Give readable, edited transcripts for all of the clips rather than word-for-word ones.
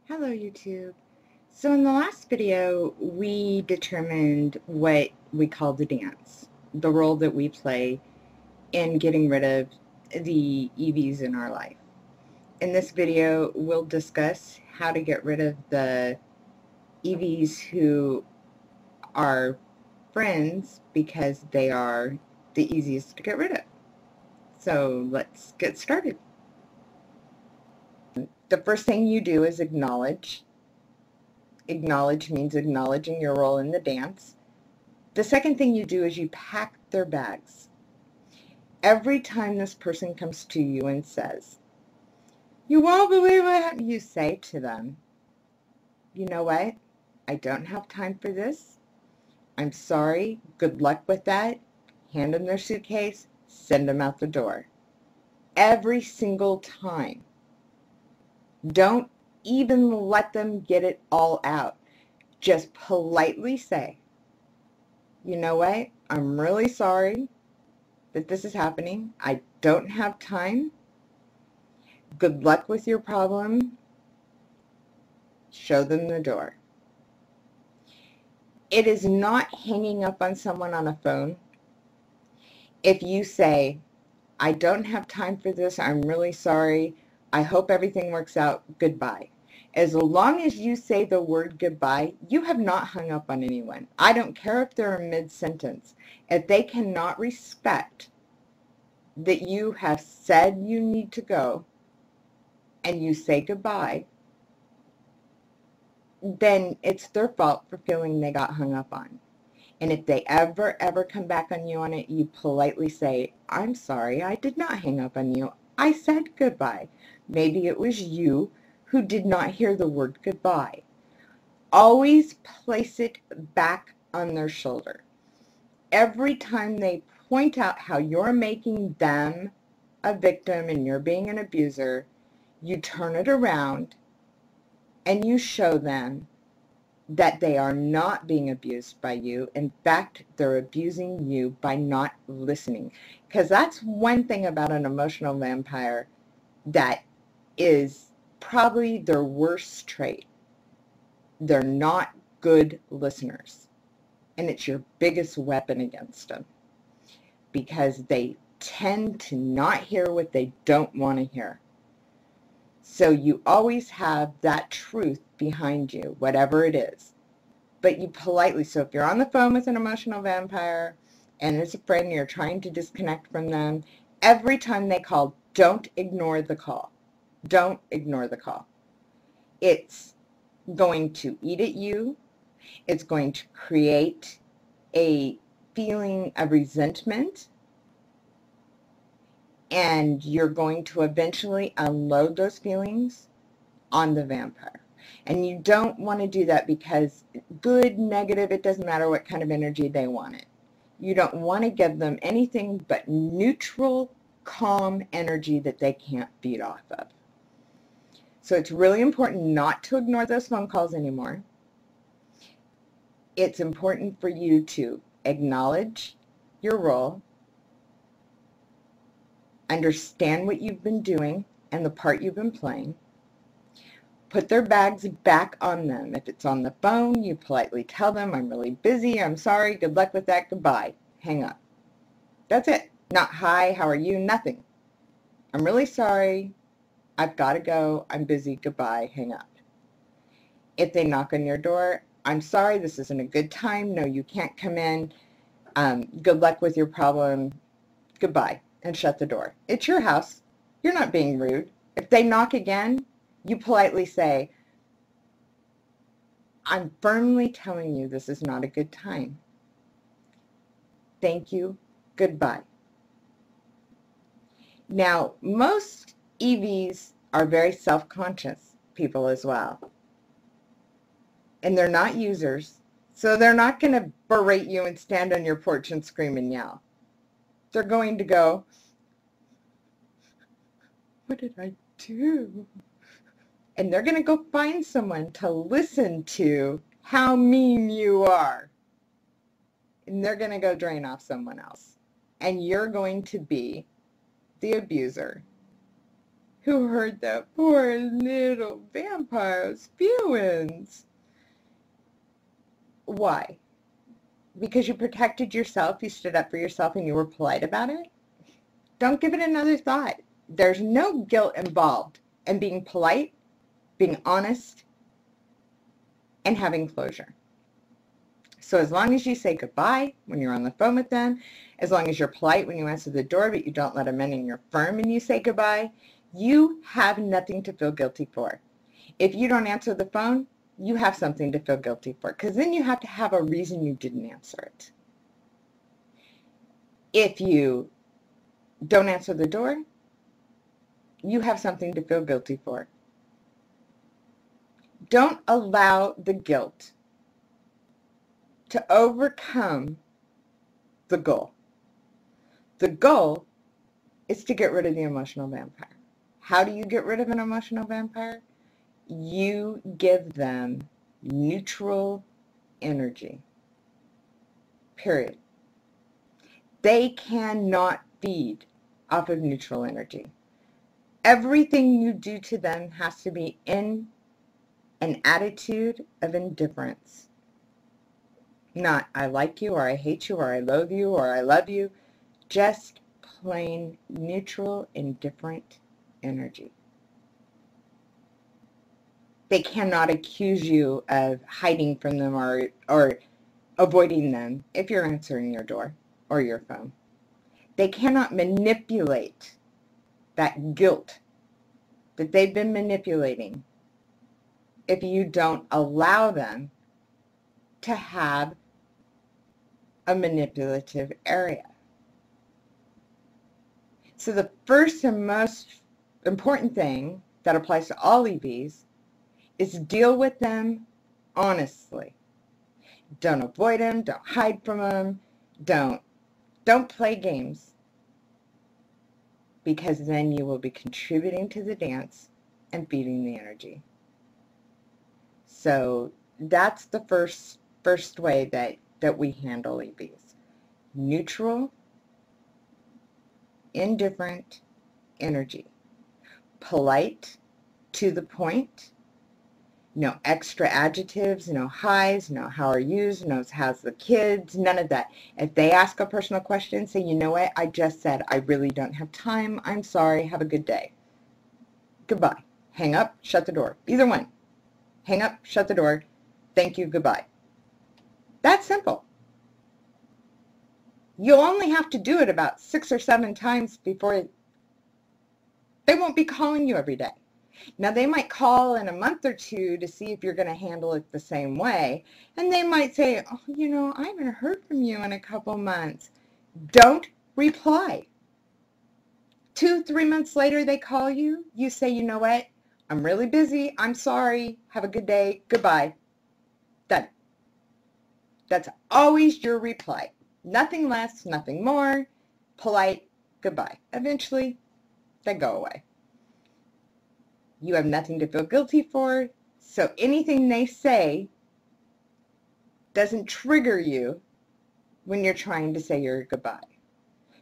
Hello YouTube. So in the last video, we determined what we call the dance, the role that we play in getting rid of the EVs in our life. In this video, we'll discuss how to get rid of the EVs who are friends because they are the easiest to get rid of. So let's get started. The first thing you do is acknowledge. Acknowledge means acknowledging your role in the dance. The second thing you do is you pack their bags. Every time this person comes to you and says, "You won't believe what," you say to them, "You know what? I don't have time for this. I'm sorry. Good luck with that." Hand them their suitcase. Send them out the door. Every single time. Don't even let them get it all out. Just politely say, "You know what? I'm really sorry that this is happening. I don't have time. Good luck with your problem." Show them the door. It is not hanging up on someone on a phone. If you say, "I don't have time for this. I'm really sorry. I hope everything works out. Goodbye." As long as you say the word goodbye, you have not hung up on anyone. I don't care if they're mid-sentence. If they cannot respect that you have said you need to go and you say goodbye, then it's their fault for feeling they got hung up on. And if they ever come back on you on it, you politely say, "I'm sorry, I did not hang up on you. I said goodbye." Maybe it was you who did not hear the word goodbye. Always place it back on their shoulder. Every time they point out how you're making them a victim and you're being an abuser, you turn it around and you show them that they are not being abused by you. In fact, they're abusing you by not listening. Because that's one thing about an emotional vampire that is probably their worst trait. They're not good listeners. And it's your biggest weapon against them. Because they tend to not hear what they don't want to hear. So you always have that truth behind you, whatever it is. But you politely, so if you're on the phone with an emotional vampire and it's a friend, you're trying to disconnect from them, every time they call, don't ignore the call. Don't ignore the call. It's going to eat at you. It's going to create a feeling of resentment. And you're going to eventually unload those feelings on the vampire. And you don't want to do that because good, negative, it doesn't matter what kind of energy they want it. You don't want to give them anything but neutral, calm energy that they can't feed off of. So it's really important not to ignore those phone calls anymore. It's important for you to acknowledge your role, understand what you've been doing and the part you've been playing. Put their bags back on them. If it's on the phone, you politely tell them, "I'm really busy. I'm sorry. Good luck with that. Goodbye." Hang up. That's it. Not hi, how are you? Nothing. "I'm really sorry. I've got to go. I'm busy. Goodbye." Hang up. If they knock on your door, "I'm sorry. This isn't a good time. No, you can't come in. Good luck with your problem. Goodbye." And shut the door. It's your house. You're not being rude. If they knock again, you politely say, "I'm firmly telling you this is not a good time. Thank you. Goodbye." Now, most EVs are very self-conscious people as well. And they're not users, so they're not going to berate you and stand on your porch and scream and yell. They're going to go, "What did I do?" And they're going to go find someone to listen to how mean you are. And they're going to go drain off someone else. And you're going to be the abuser who heard that poor little vampire's feelings. Why? Because you protected yourself, you stood up for yourself, and you were polite about it? Don't give it another thought. There's no guilt involved in being polite, being honest, and having closure. So as long as you say goodbye when you're on the phone with them, as long as you're polite when you answer the door, but you don't let them in and you're firm and you say goodbye, you have nothing to feel guilty for. If you don't answer the phone, you have something to feel guilty for, because then you have to have a reason you didn't answer it. If you don't answer the door, you have something to feel guilty for. Don't allow the guilt to overcome the goal. The goal is to get rid of the emotional vampire. How do you get rid of an emotional vampire? You give them neutral energy. Period. They cannot feed off of neutral energy. Everything you do to them has to be in an attitude of indifference. Not, I like you, or I hate you, or I loathe you, or I love you. Just plain neutral, indifferent energy. They cannot accuse you of hiding from them or avoiding them if you're answering your door or your phone. They cannot manipulate that guilt that they've been manipulating if you don't allow them to have a manipulative area. So the first and most important thing that applies to all EVs is deal with them honestly. Don't avoid them, don't hide from them, don't play games, because then you will be contributing to the dance and feeding the energy. So that's the first way that we handle EVs. Neutral, indifferent energy. Polite, to the point. No extra adjectives, no highs, no how are yous, no how's the kids, none of that. If they ask a personal question, say, you know what, I just said I really don't have time. I'm sorry. Have a good day. Goodbye. Hang up, shut the door. Either one. Hang up, shut the door. Thank you, goodbye. That's simple. You'll only have to do it about 6 or 7 times before they won't be calling you every day. Now, they might call in a month or two to see if you're going to handle it the same way. And they might say, oh, you know, I haven't heard from you in a couple months. Don't reply. 2-3 months later, they call you. You say, you know what? I'm really busy. I'm sorry. Have a good day. Goodbye. Done. That's always your reply. Nothing less, nothing more. Polite. Goodbye. Eventually, they go away. You have nothing to feel guilty for, so anything they say doesn't trigger you when you're trying to say your goodbye.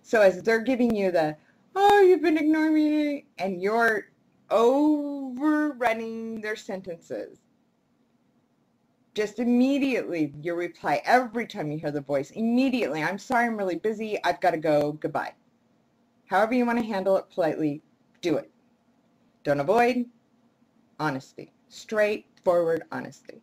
So as they're giving you the, oh, you've been ignoring me, and you're overrunning their sentences, just immediately your reply, every time you hear the voice, immediately, I'm sorry, I'm really busy, I've got to go, goodbye. However you want to handle it politely, do it. Don't avoid. Honesty. Straightforward honesty.